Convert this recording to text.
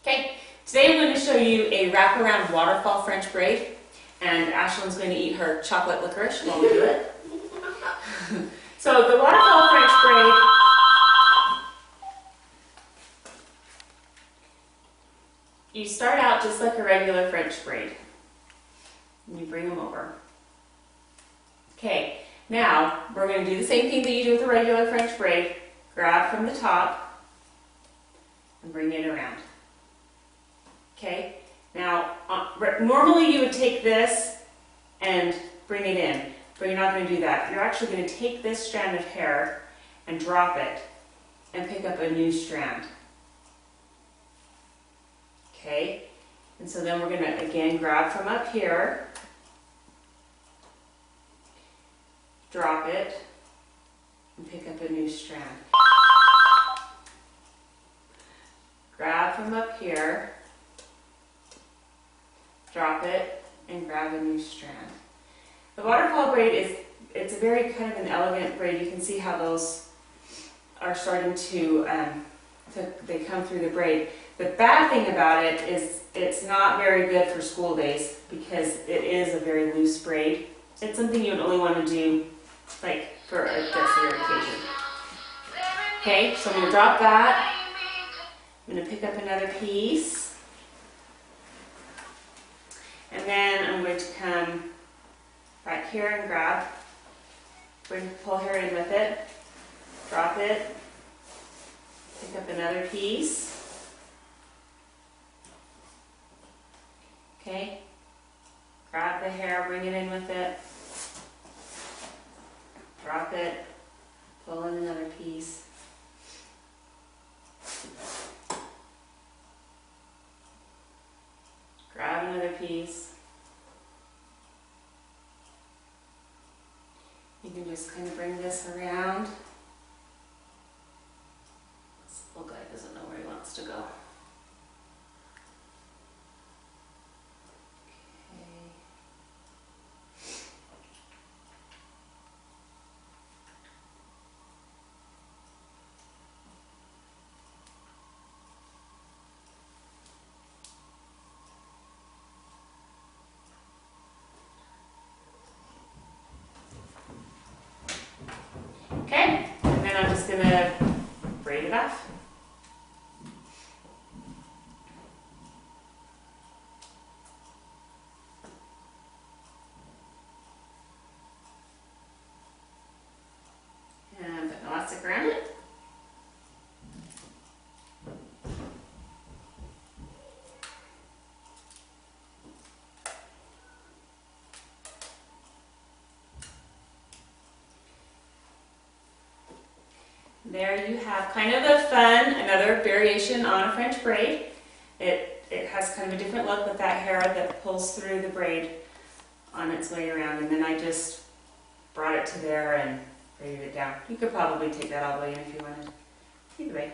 Okay, today I'm going to show you a wraparound waterfall French braid, and Ashlyn's going to eat her chocolate licorice while we do it. So the waterfall French braid, you start out just like a regular French braid, and you bring them over. Okay, now we're going to do the same thing that you do with a regular French braid. Grab from the top and bring it around. Okay, now normally you would take this and bring it in, but you're not going to do that. You're actually going to take this strand of hair and drop it and pick up a new strand. Okay, and so then we're going to again grab from up here, drop it, and pick up a new strand. Grab from up here, drop it, and grab a new strand. The waterfall braid it's a very kind of an elegant braid. You can see how those are starting to they come through the braid. The bad thing about it is it's not very good for school days because it is a very loose braid. It's something you would only want to do like for a get-together occasion. Okay, so I'm going to drop that. I'm going to pick up another piece. And then I'm going to come back here and grab, pull hair in with it, drop it, pick up another piece. Okay, grab the hair, bring it in with it, drop it, pull in another piece. Grab another piece. You can just kind of bring this around. This little guy doesn't know where he wants to go. Okay, and then I'm just going to braid it off. And put an elastic around it. There you have kind of another variation on a French braid. It has kind of a different look with that hair that pulls through the braid on its way around, and then I just brought it to there and braided it down. You could probably take that all the way in if you wanted. Either way.